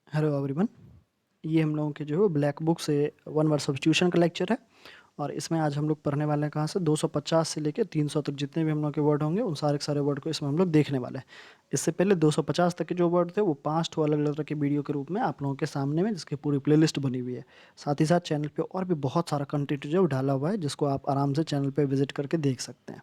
Hello everyone. ये हम लोगों के जो है ब्लैक बुक से वन वर्ड सब्स्टिट्यूशन का लेक्चर है। और इसमें आज हम लोग पढ़ने वाले हैं कहाँ से 250 से लेकर 300 तक जितने भी हम लोग के वर्ड होंगे उन सारे के सारे वर्ड को इसमें हम लोग देखने वाले हैं। इससे पहले 250 तक के जो वर्ड थे वो 5 अलग अलग तरह के वीडियो के रूप में आप लोगों के सामने में जिसकी पूरी प्लेलिस्ट बनी हुई है। साथ ही साथ चैनल पे और भी बहुत सारा कंटेंट जो है वो डाला हुआ है जिसको आप आराम से चैनल पे विजिट करके देख सकते हैं।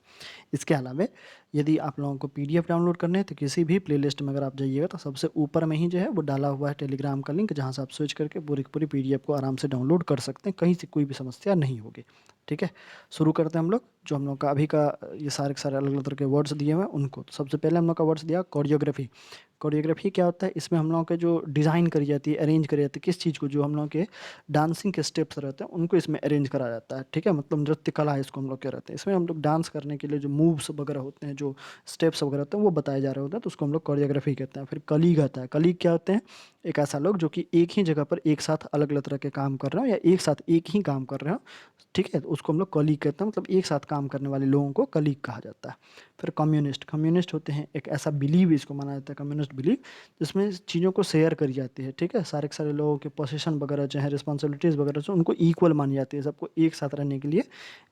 इसके अलावा यदि आप लोगों को पीडीएफ डाउनलोड करने हैं तो किसी भी प्लेलिस्ट में अगर आप जाइएगा तो सबसे ऊपर में ही जो है वो डाला हुआ है टेलीग्राम का लिंक, जहाँ से आप स्विच करके पूरी की पूरी पीडीएफ को आराम से डाउनलोड कर सकते हैं, कहीं से कोई भी समस्या नहीं होगी। ठीक है, शुरू करते हैं हम लोग। जो हम लोग का अभी का ये सारे के सारे अलग अलग तरह के वर्ड्स दिए हुए हैं उनको, तो सबसे पहले हम लोग का वर्ड्स दिया कोरियोग्राफी। कोरियोग्राफी क्या होता है? इसमें हम लोगों के जो डिज़ाइन करी जाती है, अरेंज करी जाती है, किस चीज़ को, जो हम लोगों के डांसिंग के स्टेप्स रहते हैं उनको इसमें अरेंज करा जाता है। ठीक है, मतलब नृत्य कला है इसको हम लोग कह रहते हैं। इसमें हम लोग डांस करने के लिए जो मूव्स वगैरह होते हैं, जो स्टेप्स वगैरह होते हैं वो बताए जा रहे होते हैं, तो उसको हम लोग कोरियोग्राफी कहते हैं। फिर कलीग आता है। कलीग क्या होते हैं? एक ऐसा लोग जो कि एक ही जगह पर एक साथ अलग अलग तरह के काम कर रहे हो या एक साथ एक ही काम कर रहे हो। ठीक है, तो उसको हम लोग कलीग कहते हैं, मतलब एक साथ काम करने वाले लोगों को कलीग कहा जाता है। फिर कम्युनिस्ट। कम्युनिस्ट होते हैं एक ऐसा बिलीव, इसको माना जाता है कम्युनिस्ट बिलीव, जिसमें चीज़ों को शेयर करी जाती है। ठीक है, सारे के सारे लोगों के पोजीशन वगैरह चाहे रिस्पॉन्सिबिलिटीज़ वगैरह जो उनको इक्वल मानी जाती है, सबको एक साथ रहने के लिए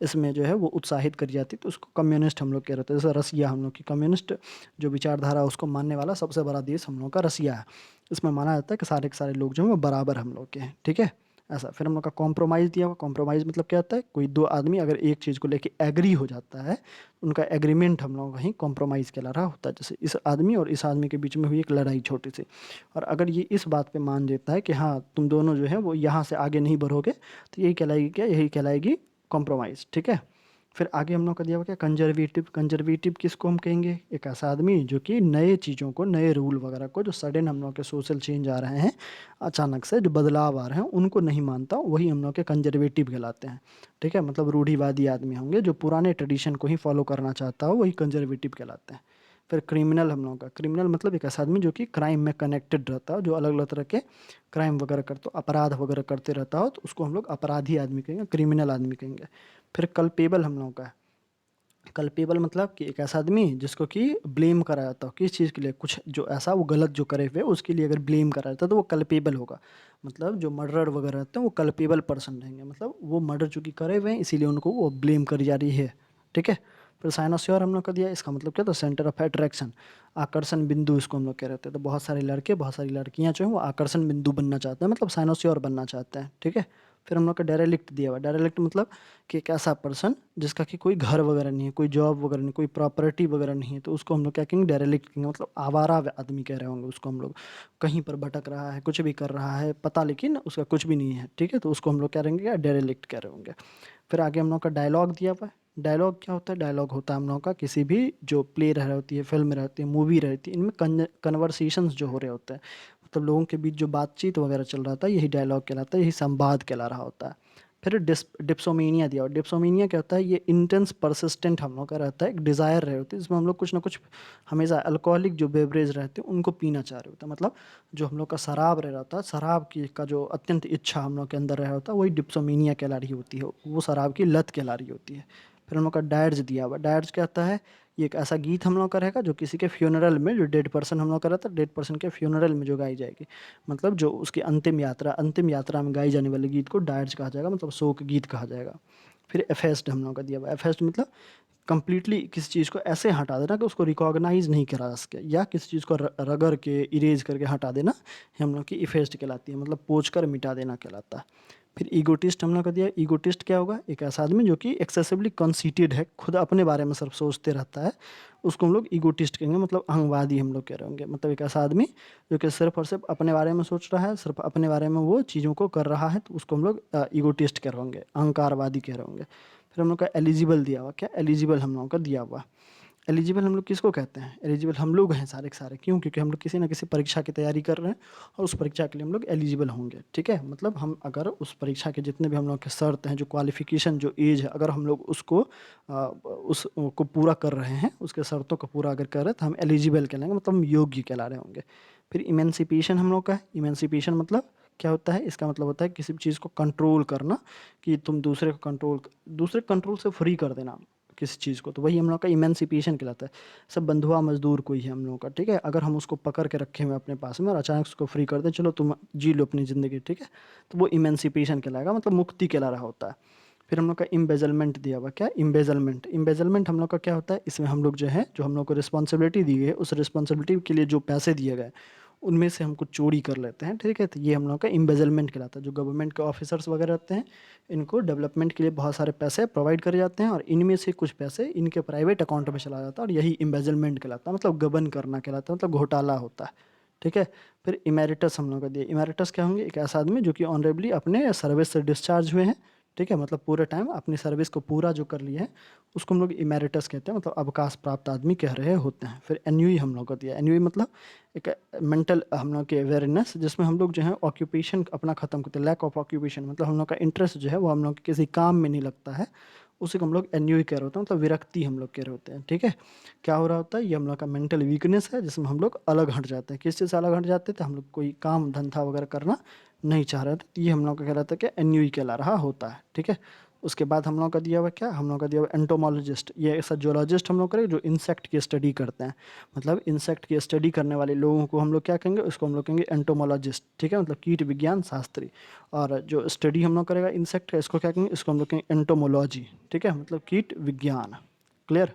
इसमें जो है वो उत्साहित करी जाती है, तो उसको कम्युनिस्ट हम लोग कह रहे थे। जैसे रसिया, हम लोग की कम्युनिस्ट जो विचारधारा है उसको मानने वाला सबसे बड़ा देश हम लोग का रसिया है। इसमें माना जाता है कि सारे के सारे लोग जो हैं वो बराबर हम लोग के हैं। ठीक है, ऐसा। फिर हम लोग का कॉम्प्रोमाइज़ दिया हुआ। कॉम्प्रोमाइज़ मतलब क्या होता है? कोई दो आदमी अगर एक चीज़ को लेके एग्री हो जाता है, उनका एग्रीमेंट हम लोग कहीं कॉम्प्रोमाइज़ कहला रहा होता है। जैसे इस आदमी और इस आदमी के बीच में हुई एक लड़ाई छोटी सी, और अगर ये इस बात पे मान लेता है कि हाँ तुम दोनों जो है वो यहाँ से आगे नहीं बढ़ोगे, तो यही कहलाएगी क्या? यही कहलाएगी कॉम्प्रोमाइज़। ठीक है, फिर आगे हम लोग का दिया हुआ क्या? कंजर्वेटिव। कंजर्वेटिव किसको हम कहेंगे? एक ऐसा आदमी जो कि नए चीज़ों को, नए रूल वगैरह को, जो सडन हम लोग के सोशल चेंज आ रहे हैं, अचानक से जो बदलाव आ रहे हैं उनको नहीं मानता, वही हम लोग के कंजर्वेटिव कहलाते हैं। ठीक है, मतलब रूढ़िवादी आदमी होंगे, जो पुराने ट्रेडिशन को ही फॉलो करना चाहता हो, वही कंजर्वेटिव कहलाते हैं। फिर क्रिमिनल हम लोगों का। क्रिमिनल मतलब एक ऐसा आदमी जो कि क्राइम में कनेक्टेड रहता हो, जो अलग अलग तरह के क्राइम वगैरह करते हो, अपराध वगैरह करते रहता हो, तो उसको हम लोग अपराधी आदमी कहेंगे, क्रिमिनल आदमी कहेंगे। फिर कल्पेबल हम लोगों का है। कल्पेबल मतलब कि एक ऐसा आदमी जिसको कि ब्लेम करा जाता हो किस चीज़ के लिए, कुछ जो ऐसा वो गलत जो करे हुए उसके लिए अगर ब्लेम करा जाता है तो वो कल्पेबल होगा। मतलब जो मर्डर वगैरह रहते हैं वो कल्पेबल पर्सन रहेंगे, मतलब वो मर्डर चूंकि करे हुए हैं इसीलिए उनको वो ब्लेम करी जा रही है। ठीक है, फिर साइनोस्योर हम लोग का दिया। इसका मतलब क्या था? सेंटर ऑफ अट्रैक्शन, आकर्षण बिंदु इसको हम लोग कह रहे थे। तो बहुत सारे लड़के, बहुत सारी लड़कियां जो हैं वो आकर्षण बिंदु बनना चाहते हैं, मतलब साइनोस्योर बनना चाहते हैं। ठीक है, फिर हम लोग का डेरेलिक्ट दिया हुआ। डेरेलिक्ट मतलब कि एक ऐसा पर्सन जिसका कि कोई घर वगैरह नहीं है, कोई जॉब वगैरह नहीं, कोई प्रॉपर्टी वगैरह नहीं है, तो उसको हम लोग क्या कहेंगे? डेरेलिक्ट कहेंगे। मतलब आवारा आदमी कह रहे होंगे उसको हम लोग। कहीं पर भटक रहा है, कुछ भी कर रहा है पता, लेकिन उसका कुछ भी नहीं है। ठीक है, तो उसको हम लोग क्या रहेंगे? क्या डेरेलिक्ट कह रहे होंगे। फिर आगे हम लोग का डायलॉग दिया हुआ है। डायलॉग क्या होता है? डायलॉग होता है हम लोगों का किसी भी जो प्ले रह रही होती है, फिल्म रहती है, मूवी रहती है, इनमें कन्वर्सेशंस जो हो रहे होते हैं, मतलब लोगों के बीच जो बातचीत वगैरह चल रहा था, यही डायलॉग कहलाता है, यही संवाद कहला रहा होता है। फिर डिप्सोमीनिया दिया। और डिप्सोमीनिया क्या होता है? ये इंटेंस परसिस्टेंट हम लोग का रहता है, एक डिज़ायर रहे होती है जिसमें हम लोग कुछ ना कुछ हमेशा अल्कोहलिक जो बेवरेज रहते हैं उनको पीना चाह रहे होते हैं। मतलब जो हम लोग का शराब रह रहा होता है, शराब की का जो अत्यंत इच्छा हम लोग के अंदर रहा होता है, वही डिप्सोमीनिया कहला रही होती है, वो शराब की लत कहला रही होती है। फिर हम लोग का डायर्स दिया हुआ। डायर्स क्या होता है? ये एक ऐसा गीत हम लोग का रहेगा जो किसी के फ्यूनरल में, जो डेड पर्सन हम लोग का रहता है, डेड पर्सन के फ्यूनरल में जो गाई जाएगी, मतलब जो उसकी अंतिम यात्रा में गाई जाने वाले गीत को डायर्स कहा जाएगा, मतलब शोक गीत कहा जाएगा। फिर एफेस्ट हम लोग का दिया हुआ। एफेस्ट मतलब कंप्लीटली किसी चीज़ को ऐसे हटा देना कि उसको रिकॉग्नाइज नहीं करा जा सके, या किसी चीज़ को रगड़ के इरेज करके हटा देना, ये हम लोग की इफेस्ट कहलाती है, मतलब पोंछ कर मिटा देना कहलाता है। फिर ईगोटिस्ट हम लोग का दिया। ईगोटिस्ट क्या होगा? एक ऐसा आदमी जो कि एक्सेसिवली कंसीटेड है, खुद अपने बारे में सिर्फ सोचते रहता है, उसको हम लोग ईगोटिस्ट कहेंगे, मतलब अहंगवादी हम लोग कह रहे होंगे। मतलब एक ऐसा आदमी जो कि सिर्फ और सिर्फ अपने बारे में सोच रहा है, सिर्फ अपने बारे में वो चीज़ों को कर रहा है, तो उसको हम लोग ईगोटिस्ट कह रहे होंगे, अहंकारवादी कह रहे होंगे। फिर हम लोग का एलिजिबल दिया हुआ। क्या एलिजिबल हम लोगों का दिया हुआ? एलिजिबल हम लोग किसको कहते हैं? एलिजिबल हम लोग हैं सारे के सारे। क्यों? क्योंकि हम लोग किसी ना किसी परीक्षा की तैयारी कर रहे हैं और उस परीक्षा के लिए हम लोग एलिजिबल होंगे। ठीक है, मतलब हम अगर उस परीक्षा के जितने भी हम लोग के शर्त हैं, जो क्वालिफिकेशन, जो एज है, अगर हम लोग उसको उस को पूरा कर रहे हैं, उसके शर्तों को पूरा अगर कर रहे हैं, तो हम एलिजिबल कहलाएंगे, मतलब हम योग्य कहला रहे होंगे। फिर इमेंसिपेशन हम लोग का है। इमेंसिपेशन मतलब क्या होता है? इसका मतलब होता है किसी भी चीज़ को कंट्रोल करना, कि तुम दूसरे कंट्रोल से फ्री कर देना। किसी चीज़ को, तो वही हम लोग का इमेंसिपेशन कहलाता है। सब बंधुआ मजदूर कोई है हम लोगों का, ठीक है, अगर हम उसको पकड़ के रखे हुए अपने पास में और अचानक उसको फ्री कर दें, चलो तुम जी लो अपनी ज़िंदगी, ठीक है, तो वो इमेंसिपेशन कहलाएगा, मतलब मुक्ति कहला रहा होता है। फिर हम लोग का इम्बेजलमेंट दिया हुआ, क्या इम्बेजलमेंट, इम्बेजलमेंट हम लोग का क्या होता है, इसमें हम लोग जो है, जो हम लोग को रिस्पॉन्सिबिलिटी दी गई है, उस रिस्पॉन्सिबिलिटी के लिए जो पैसे दिए गए उनमें से हम कुछ चोरी कर लेते हैं, ठीक है, तो ये हम लोग का इम्बेजलमेंट कहलाता है। जो गवर्नमेंट के ऑफिसर्स वगैरह रहते हैं, इनको डेवलपमेंट के लिए बहुत सारे पैसे प्रोवाइड करे जाते हैं और इनमें से कुछ पैसे इनके प्राइवेट अकाउंट में चला जाता है, और यही इम्बेजलमेंट कहलाता है, मतलब गबन करना कहलाता है, मतलब घोटाला होता है, ठीक है। फिर इमेरिटस हम लोग का दिया, इमेरिटस क्या होंगे, एक ऐसा आदमी जो कि ऑनरेबली अपने सर्विस से डिस्चार्ज हुए हैं, ठीक है, मतलब पूरे टाइम अपनी सर्विस को पूरा जो कर लिए हैं, उसको हम लोग इमेरिटस कहते हैं, मतलब अवकाश प्राप्त आदमी कह रहे होते हैं। फिर एनयूई हम लोग को दिया, एनयूई मतलब एक मेंटल हम लोग के अवेयरनेस, जिसमें हम लोग जो है ऑक्यूपेशन अपना खत्म करते हैं, लैक ऑफ ऑक्यूपेशन, मतलब हम लोग का इंटरेस्ट जो है वो हम लोग के किसी काम में नहीं लगता है, उसी को हम लोग एनयूई कह रहे होते हैं, मतलब विरक्ति हम लोग कह रहे होते हैं, ठीक है। क्या हो रहा होता है, ये हम लोग का मेंटल वीकनेस है, जिसमें हम लोग अलग हट जाते हैं। किस चीज़ से अलग हट जाते हैं, तो हम लोग कोई काम धंधा वगैरह करना नहीं चाह रहे थे, तो ये हम लोग का कहलाता है कि एनयूई कहला रहा होता है, ठीक है। उसके बाद हम लोग का दिया हुआ क्या, हम लोग का दिया हुआ एंटोमोलॉजिस्ट, ये ऐसा जोलॉजिस्ट हम लोग करें जो इंसेक्ट की स्टडी करते हैं, मतलब इंसेक्ट की स्टडी करने वाले लोगों को हम लोग क्या कहेंगे, उसको हम लोग कहेंगे एंटोमोलॉजिस्ट, ठीक है, मतलब कीट विज्ञान शास्त्री। और जो स्टडी हम लोग करेगा इंसेक्ट का, इसको क्या कहेंगे, इसको हम लोग कहेंगे एंटोमोलॉजी, ठीक है, मतलब कीट विज्ञान। क्लियर।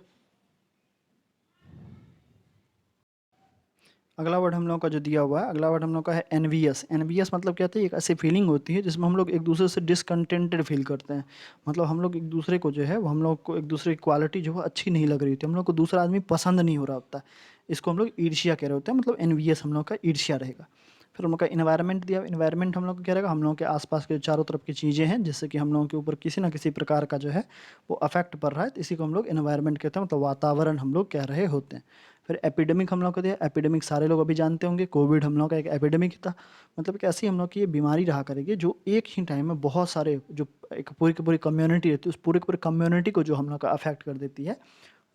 अगला वर्ड हम लोग का जो दिया हुआ है, अगला वर्ड हम लोग का है एनवियस। एनवियस मतलब क्या होता है, एक ऐसी फीलिंग होती है जिसमें हम लोग एक दूसरे से डिसकंटेंटेड फील करते हैं, मतलब हम लोग एक दूसरे को जो है, वो हम लोग को एक दूसरे की क्वालिटी जो है अच्छी नहीं लग रही होती, हम लोग को दूसरा आदमी पसंद नहीं हो रहा होता, इसको हम लोग ईर्ष्या कह रहे होते हैं, मतलब एनवियस हम लोग का ईर्ष्या रहेगा। फिर हम लोग का इन्वायरमेंट दिया, इन्वायरमेंट हम लोग को क्या रहेगा, हम लोग के आसपास के चारों तरफ की चीज़ें हैं जिससे कि हम लोगों के ऊपर किसी ना किसी प्रकार का जो है वो अफेक्ट पड़ रहा है, तो इसी को हम लोग इन्वायरमेंट कहते हैं, मतलब वातावरण हम लोग कह रहे होते हैं। फिर एपिडेमिक हम लोग को दिया, एपिडेमिक सारे लोग अभी जानते होंगे, कोविड हम लोग का एक एपिडेमिक था, मतलब एक ऐसी हम लोग की ये बीमारी रहा करेगी जो एक ही टाइम में बहुत सारे जो एक पूरी की पूरी कम्युनिटी रहती है, उस पूरी की पूरी कम्युनिटी को जो हम लोग का अफेक्ट कर देती है,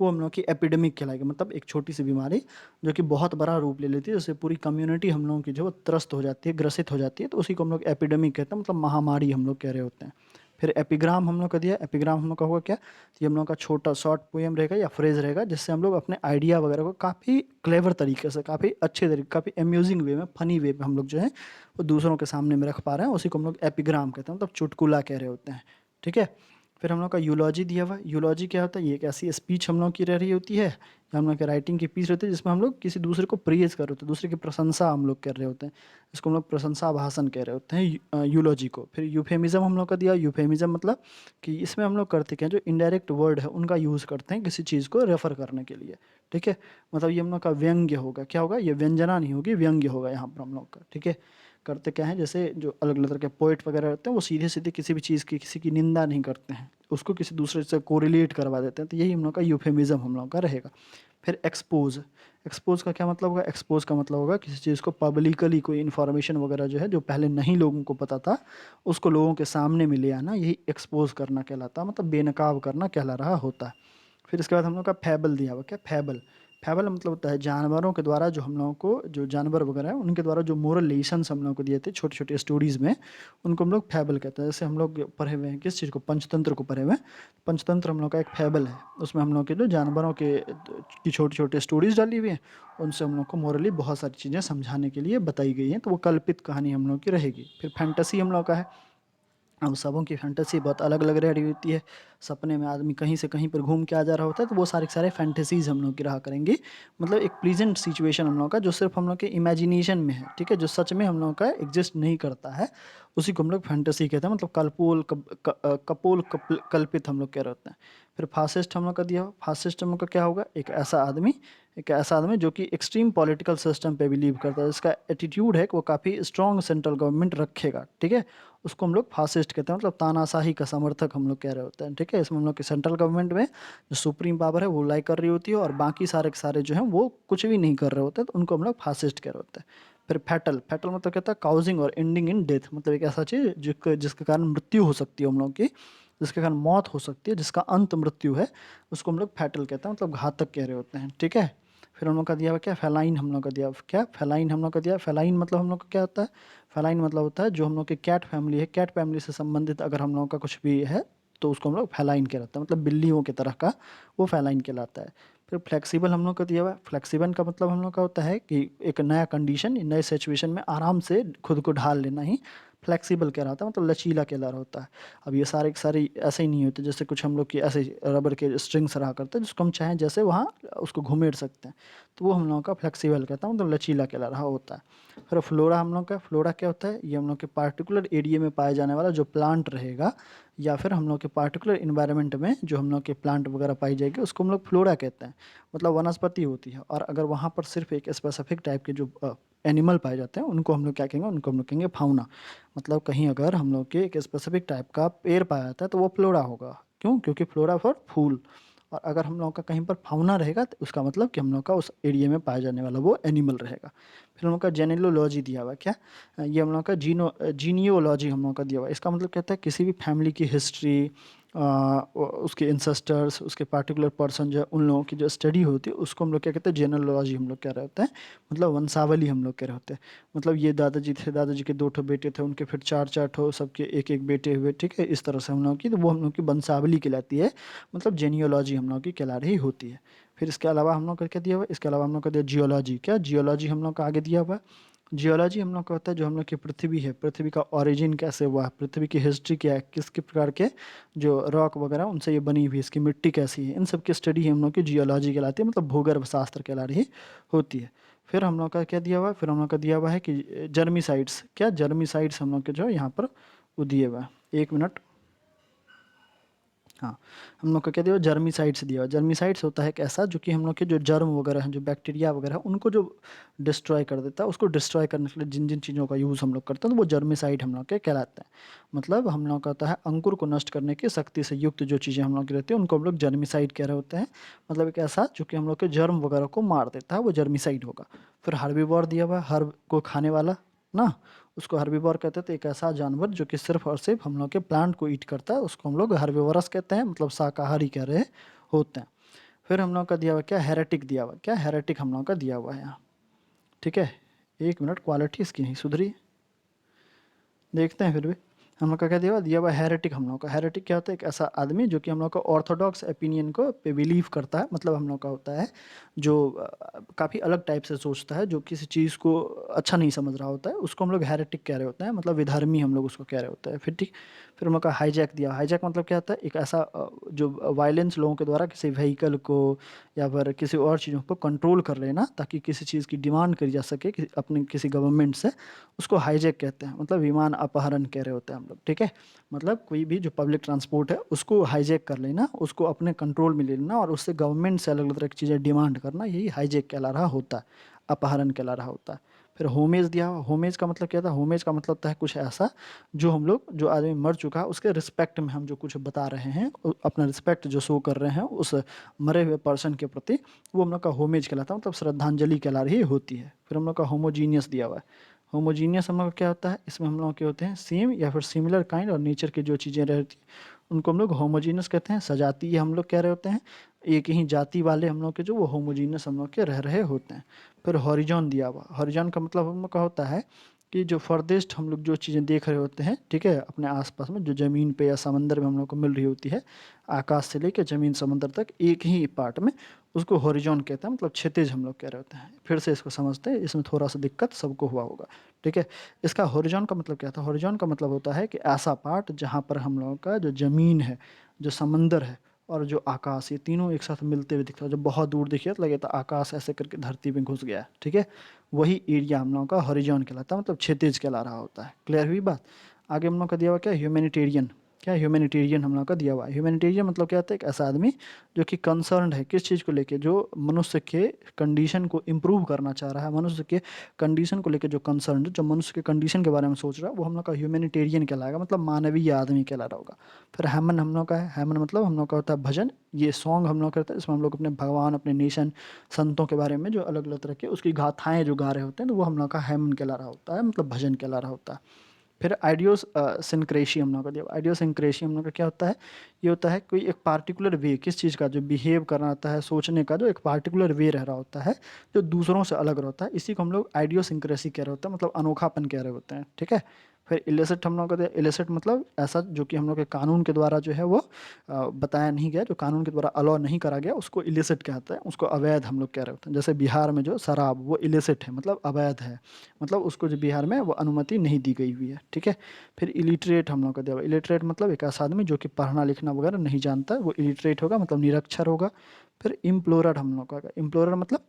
वो हम लोग की एपिडेमिक कहलाएगी, मतलब एक छोटी सी बीमारी जो कि बहुत बड़ा रूप ले लेती है, जैसे पूरी कम्युनिटी हम लोगों की जो वो त्रस्त हो जाती है, ग्रसित हो जाती है, तो उसी को हम लोग एपिडेमिक कहते हैं, मतलब महामारी हम लोग कह रहे होते हैं। फिर एपिग्राम हम लोग का दिया, एपिग्राम हम लोग का होगा क्या, तो ये हम लोग का छोटा शॉर्ट पोएम रहेगा या फ्रेज रहेगा, जिससे हम लोग अपने आइडिया वगैरह को काफ़ी क्लेवर तरीके से, काफ़ी अच्छे तरीके, काफ़ी अम्यूजिंग वे में, फनी वे में हम लोग जो है वो दूसरों के सामने में रख पा रहे हैं, उसी को हम लोग एपिग्राम कहते हैं, मतलब चुटकुला कह रहे होते हैं, ठीक है। फिर हम लोग का यूलॉजी दिया हुआ, यूलॉजी क्या होता है, ये एक ऐसी स्पीच हम लोग की रह रही होती है, या हम लोग के राइटिंग की पीस रहती है, जिसमें हम लोग किसी दूसरे को प्रेज कर रहे होते हैं, दूसरे की प्रशंसा हम लोग कर रहे होते हैं, इसको हम लोग प्रशंसा भाषण कह रहे होते हैं, यूलॉजी को। फिर यूफेमिज्म हम लोग का दिया, यूफेमिज्म मतलब कि इसमें हम लोग करते क्या, जो इनडायरेक्ट वर्ड है उनका यूज़ करते हैं किसी चीज़ को रेफर करने के लिए, ठीक है, मतलब ये हम लोग का व्यंग्य होगा, क्या होगा, ये व्यंजना नहीं होगी, व्यंग्य होगा यहाँ पर हम लोग का, ठीक है। करते क्या है, जैसे जो अलग अलग तरह के पोइट वगैरह रहते हैं, वो सीधे सीधे किसी भी चीज़ की, किसी की निंदा नहीं करते हैं, उसको किसी दूसरे से कोरिलेट करवा देते हैं, तो यही हम लोग का यूफेमिज्म हम लोग का रहेगा। फिर एक्सपोज, एक्सपोज का क्या मतलब होगा, एक्सपोज का मतलब होगा किसी चीज़ को पब्लिकली, कोई इन्फॉर्मेशन वगैरह जो है जो पहले नहीं लोगों को पता था, उसको लोगों के सामने में ले आना, यही एक्सपोज करना कहलाता है, मतलब बेनकाब करना कहला रहा होता है। फिर इसके बाद हम लोग का फैबल दिया हुआ, क्या फैबल, फैबल मतलब होता है जानवरों के द्वारा, जो हम लोगों को, जो जानवर वगैरह है उनके द्वारा जो मोरल लेसन्स हम लोगों को दिए थे छोटे छोटे स्टोरीज में, उनको हम लोग फैबल कहते हैं। जैसे हम लोग पढ़े हुए हैं किस चीज़ को, पंचतंत्र को पढ़े हुए हैं, पंचतंत्र हम लोग का एक फैबल है, उसमें हम लोग के जो जानवरों के की छोटी छोटी स्टोरीज डाली हुई हैं, उनसे हम लोग को मोरली बहुत सारी चीज़ें समझाने के लिए बताई गई हैं, तो वो कल्पित कहानी हम लोग की रहेगी। फिर फैंटेसी हम लोग का है, अब सबों की फैंटेसी बहुत अलग अलग रह रही होती है, सपने में आदमी कहीं से कहीं पर घूम के आ जा रहा होता है, तो वो सारे के सारे फैंटेसीज हम लोग की रहा करेंगी, मतलब एक प्लीजेंट सिचुएशन हम लोग का जो सिर्फ हम लोग के इमेजिनेशन में है, ठीक है, जो सच में हम लोग का एग्जिस्ट नहीं करता है, उसी को हम लोग फैंटेसी कहते हैं, मतलब कल्पित हम लोग कह रहे होते हैं। फिर फासिस्ट हम लोग का दिया हो, फासिस्ट हम लोग का क्या होगा, एक ऐसा आदमी जो कि एक्सट्रीम पॉलिटिकल सिस्टम पे बिलीव करता है, जिसका एटीट्यूड है कि वो काफ़ी स्ट्रॉन्ग सेंट्रल गवर्नमेंट रखेगा, ठीक है, उसको हम लोग फासिस्ट कहते हैं, मतलब तानाशाही का समर्थक हम लोग कह रहे होते हैं, ठीक है। इसमें हम लोग की सेंट्रल गवर्नमेंट में जो सुप्रीम पावर है वो लाई कर रही होती है, और बाकी सारे के सारे जो हैं वो कुछ भी नहीं कर रहे होते, तो उनको हम लोग फासिस्ट कह रहे होते हैं। फिर फैटल, फैटल मतलब कहता है काउजिंग और एंडिंग इन डेथ, मतलब एक ऐसा चीज़ जिसके कारण मृत्यु हो सकती है हम लोग की, जिसके कारण मौत हो सकती है, जिसका अंत मृत्यु है, उसको हम लोग फैटल कहते हैं, मतलब घातक कह रहे होते हैं, ठीक है। फिर हम लोग का दिया हुआ क्या, फेलाइन हम लोग का दिया, क्या फेलाइन हम लोग का दिया, फेलाइन मतलब हम लोग का क्या होता है, फेलाइन मतलब होता है जो हम लोग की कैट फैमिली है, कैट फैमिली से संबंधित अगर हम लोग का कुछ भी है, तो उसको हम लोग फेलाइन कहलाता है, मतलब बिल्लियों की तरह का वो फेलाइन कहलाता है। फिर फ्लेक्सिबल हम लोग का दिया हुआ है। फ्लेक्सिबल का मतलब हम लोग का होता है कि एक नया कंडीशन, नए सिचुएशन में आराम से खुद को ढाल लेना ही फ्लेक्सिबल कहलाता है, मतलब लचीला कहला रहा होता है। अब ये सारे के सारे ऐसे ही नहीं होते, जैसे कुछ हम लोग की ऐसे रबर के स्ट्रिंग्स रहा करते हैं जिसको हम चाहें जैसे वहाँ उसको घुमेड़ सकते हैं, तो वो हम लोगों का फ्लेक्सिबल कहता है, मतलब लचीला कहला रहा होता है। फिर फ्लोरा हम लोग का, फ्लोरा क्या होता है, ये हम लोग के पार्टिकुलर एरिया में पाया जाने वाला जो प्लांट रहेगा, या फिर हम लोग के पार्टिकुलर इन्वायरमेंट में जो हम लोग के प्लांट वगैरह पाई जाएगी उसको हम लोग फ्लोरा कहते हैं, मतलब वनस्पति होती है। और अगर वहाँ पर सिर्फ एक स्पेसिफिक टाइप के जो एनिमल पाए जाते हैं उनको हम लोग क्या कहेंगे, उनको हम लोग कहेंगे फाउना। मतलब कहीं अगर हम लोग के एक स्पेसिफिक टाइप का पेड़ पाया जाता है तो वो फ्लोरा होगा। क्यों? क्योंकि फ्लोरा फॉर फूल। और अगर हम लोग का कहीं पर फाउना रहेगा तो उसका मतलब कि हम लोग का उस एरिया में पाया जाने वाला वो एनिमल रहेगा। फिर हम लोग का जेनेलोलॉजी दिया हुआ है, क्या ये हम लोग का जीनियोलॉजी हम लोग का दिया हुआ है। इसका मतलब कहता है किसी भी फैमिली की हिस्ट्री, उसके इंसेस्टर्स, उसके पार्टिकुलर पर्सन जो है उन लोगों की जो स्टडी होती है उसको हम लोग क्या कहते हैं, जेनेलोलॉजी हम लोग कह रहे होते हैं, मतलब वंशावली हम लोग कह रहे होते हैं। मतलब ये दादाजी थे, दादाजी के 2 ठो बेटे थे, उनके फिर 4 ठो सबके एक एक बेटे हुए, ठीक है, इस तरह से हम लोग की, तो वो हम लोग की वंशावली कहलाती है, मतलब जेनियोलॉजी हम लोग की कहला रही होती है। फिर इसके अलावा हम लोग का क्या दिया हुआ है, इसके अलावा हम लोग का दिया जियोलॉजी। क्या जियोलॉजी हम लोग का आगे दिया हुआ है। जियोलॉजी हम लोग का होता है जो हम लोग की पृथ्वी है, पृथ्वी का ओरिजिन कैसे हुआ है, पृथ्वी की हिस्ट्री क्या है, किस किस प्रकार के जो रॉक वगैरह उनसे ये बनी हुई है, इसकी मिट्टी कैसी है, इन सब की स्टडी हम लोग की जियोलॉजी कहलाती है, मतलब भूगर्भ शास्त्र कहला रही होती है। फिर हम लोग का क्या दिया हुआ है, फिर हम लोग का दिया हुआ है कि जर्मिसाइड्स। क्या जर्मिसाइड्स हम लोग के जो है यहाँ पर वो दिए हुआ है। 1 मिनट। हाँ, हम लोग को क्या दिया हुआ, जर्मिसाइड्स दिया हुआ। जर्मिसाइड्स होता है एक ऐसा जो कि हम लोग के जो जर्म वगैरह हैं, जो बैक्टीरिया वगैरह हैं, उनको जो डिस्ट्रॉय कर देता है, उसको डिस्ट्रॉय करने के लिए जिन जिन चीज़ों का यूज़ हम लोग करते हैं तो वो जर्मिसाइड हम लोग के कहलाते हैं। मतलब हम लोग का होता है अंकुर को नष्ट करने की शक्ति से युक्त जो चीज़ें हम लोग की रहती है उनको हम लोग जर्मिसाइड कह रहे होते हैं। मतलब एक ऐसा जो कि हम लोग के जर्म वगैरह को मार देता है, वो जर्मिसाइड होगा। फिर हर्बीवोर दिया हुआ है, हर्ब को खाने वाला ना, उसको हर्बीवोर कहते हैं। तो एक ऐसा जानवर जो कि सिर्फ और सिर्फ हम लोग के प्लांट को ईट करता है उसको हम लोग हर्बीवोरस कहते हैं, मतलब शाकाहारी कह रहे होते हैं। फिर हम लोग का दिया हुआ क्या, हेरेटिक दिया हुआ। क्या हेरेटिक हम लोग का दिया हुआ है यहाँ, ठीक है। 1 मिनट, क्वालिटी इसकी नहीं सुधरी, देखते हैं फिर भी। हम लोग का क्या दिया हुआ हेरेटिक। हम लोग का हेरेटिक क्या होता है, एक ऐसा आदमी जो कि हम लोग का ऑर्थोडॉक्स ओपिनियन को पे बिलीव करता है, मतलब हम लोग का होता है जो काफ़ी अलग टाइप से सोचता है, जो किसी चीज़ को अच्छा नहीं समझ रहा होता है, उसको हम लोग हेरेटिक कह रहे होते हैं, मतलब विधर्मी हम लोग उसको कह रहे होते हैं। फिर ठीक, फिर हम लोग का हाईजैक दिया। हाईजैक मतलब क्या होता है, एक ऐसा जो वायलेंस लोगों के द्वारा किसी व्हीकल को या फिर किसी और चीज़ों को कंट्रोल कर लेना ताकि किसी चीज़ की डिमांड करी जा सके अपने किसी गवर्नमेंट से, उसको हाईजैक कहते हैं, मतलब विमान अपहरण कह रहे होते हैं हम लोग, ठीक है। मतलब कोई भी जो पब्लिक ट्रांसपोर्ट है उसको हाईजैक कर लेना, उसको अपने कंट्रोल में ले लेना और उससे गवर्नमेंट से अलग अलग तरह की चीज़ें डिमांड करना, यही हाईजैक कहला रहा होता है, अपहरण कहला रहा होता है। फिर होमेज दिया। होमेज का मतलब क्या था, होमेज का मतलब होता है कुछ ऐसा जो हम लोग, जो आदमी मर चुका है उसके रिस्पेक्ट में हम जो कुछ बता रहे हैं, अपना रिस्पेक्ट जो शो कर रहे हैं उस मरे हुए पर्सन के प्रति, वो हम लोग का होमेज कहलाता है, मतलब श्रद्धांजलि कहला रही होती है। फिर हम लोग का होमोजीनियस दिया हुआ है। होमोजीनियस हम लोग का क्या होता है, इसमें हम लोग के होते हैं सेम या फिर सिमिलर काइंड और नेचर की जो चीज़ें रहती हैं उनको हम लोग होमोजीनियस कहते हैं। सजातीय हम लोग कह रहे होते हैं, एक ही जाति वाले हम लोग के जो वो होमोजीनियस हम लोग के रह रहे होते हैं। फिर हॉरिजॉन दिया हुआ। हॉरिजॉन का मतलब हम लोग का होता है कि जो फर्देस्ट हम लोग जो चीज़ें देख रहे होते हैं, ठीक है, अपने आसपास में जो ज़मीन पे या समंदर में हम लोग को मिल रही होती है, आकाश से लेकर ज़मीन समंदर तक एक ही पार्ट में, उसको हॉरिजॉन कहते हैं, मतलब क्षितिज हम लोग कह रहे होते हैं। फिर से इसको समझते हैं, इसमें थोड़ा सा दिक्कत सबको हुआ होगा, ठीक है। इसका हॉरिजॉन का मतलब क्या था, हॉरिजॉन का मतलब होता है कि ऐसा पार्ट जहाँ पर हम लोगों का जो ज़मीन है, जो समंदर है और जो आकाश, ये तीनों एक साथ मिलते हुए दिखता है। जब बहुत दूर दिखे तो लगे तो आकाश ऐसे करके धरती में घुस गया है, ठीक है, वही एरिया हम लोगों का हॉरिजॉन कहलाता है, मतलब क्षितिज कहला रहा होता है। क्लियर हुई बात। आगे हम लोग का दिया हुआ क्या, ह्यूमैनिटेरियन। क्या ह्यूमैनिटेरियन हम लोग का दिया हुआ है। ह्यूमैनिटेरियन मतलब क्या होता है, एक ऐसा आदमी जो कि कंसर्न्ड है किस चीज़ को लेके, जो मनुष्य के कंडीशन को इम्प्रूव करना चाह रहा है, मनुष्य के कंडीशन को लेके जो कंसर्न्ड, जो मनुष्य के कंडीशन के बारे में सोच रहा है, वो हम लोग का ह्यूमैनिटेरियन कहलाएगा, मतलब मानवीय आदमी कहला रहा होगा। फिर हेमन हम लोग का है। हेमन मतलब हम लोग का होता है भजन। ये सॉन्ग हम लोग करते हैं, इसमें हम लोग अपने भगवान, अपने नेशन, संतों के बारे में जो अलग अलग तरह के उसकी गाथाएं जो गा रहे होते हैं, तो वो हम लोग का हेमन कहला रहा होता है, मतलब भजन कहला रहा होता है। फिर आइडियोस सिंक्रेसी हम लोग का दिया। आइडियोसिंक्रेसी हम लोग का क्या होता है, ये होता है कोई एक पार्टिकुलर वे, किस चीज़ का, जो बिहेव करना होता है, सोचने का जो एक पार्टिकुलर वे रह रहा होता है, जो दूसरों से अलग रहता है, इसी को हम लोग आइडियोसिंक्रेसी कह रहे होते हैं, मतलब अनोखापन कह रहे होते हैं, ठीक है। फिर इलिसिट हम लोग कहते हैं, इलिसिट मतलब ऐसा जो कि हम लोग के कानून के द्वारा जो है वो बताया नहीं गया, जो कानून के द्वारा अलाउ नहीं करा गया, उसको इलिसिट कहते हैं, उसको अवैध हम लोग कह रहे होते हैं। जैसे बिहार में जो शराब वो इलिसिट है, मतलब अवैध है, मतलब उसको जो बिहार में वो अनुमति नहीं दी गई हुई है, ठीक है। फिर इलिटरेट हम लोग का दिया हुआ, इलिटरेट मतलब एक ऐसा आदमी जो कि पढ़ना लिखना वगैरह नहीं जानता है, वो इलिटरेट होगा, मतलब निरक्षर होगा। फिर इम्प्लोरर हम लोग का, इम्प्लोरर मतलब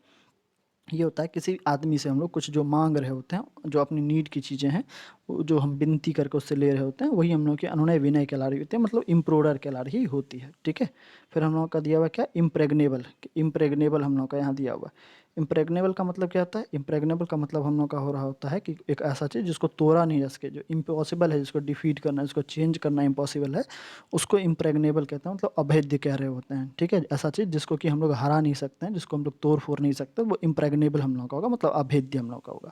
ये होता है किसी आदमी से हम लोग कुछ जो मांग रहे होते हैं, जो अपनी नीड की चीज़ें हैं, वो जो हम विनती करके उससे ले रहे होते हैं, वही हम लोग की अनुनय विनय कहला रही होती है, मतलब इम्प्लोरर कहला रही होती है, ठीक है। फिर हम लोग का दिया हुआ क्या, इम्प्रेग्नेबल, इम्प्रेग्नेबल हम लोग का यहाँ दिया हुआ। इम्प्रेग्नेबल का मतलब क्या होता है, इम्प्रेग्नेबल का मतलब हम लोग का हो रहा होता है कि एक ऐसा चीज़ जिसको तोड़ा नहीं जा सके, जो इम्पॉसिबल है, जिसको डिफीट करना, जिसको चेंज करना इम्पॉसिबल है, उसको इम्प्रेग्नेबल कहते हैं, मतलब अभेद्य कह रहे होते हैं, ठीक है। ऐसा चीज़ जिसको कि हम लोग हरा नहीं सकते हैं, जिसको हम लोग तोड़ फोड़ नहीं सकते, वो इम्प्रेग्नेबल हम लोग का होगा, मतलब अभेद्य हम लोग का होगा।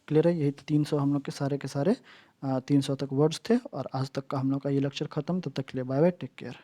क्लियर है, यही 300 हम लोग के सारे 300 तक वर्ड्स थे, और आज तक का हम लोग का ये लेक्चर खत्म। तब तक के लिए बाय बाय, टेक केयर।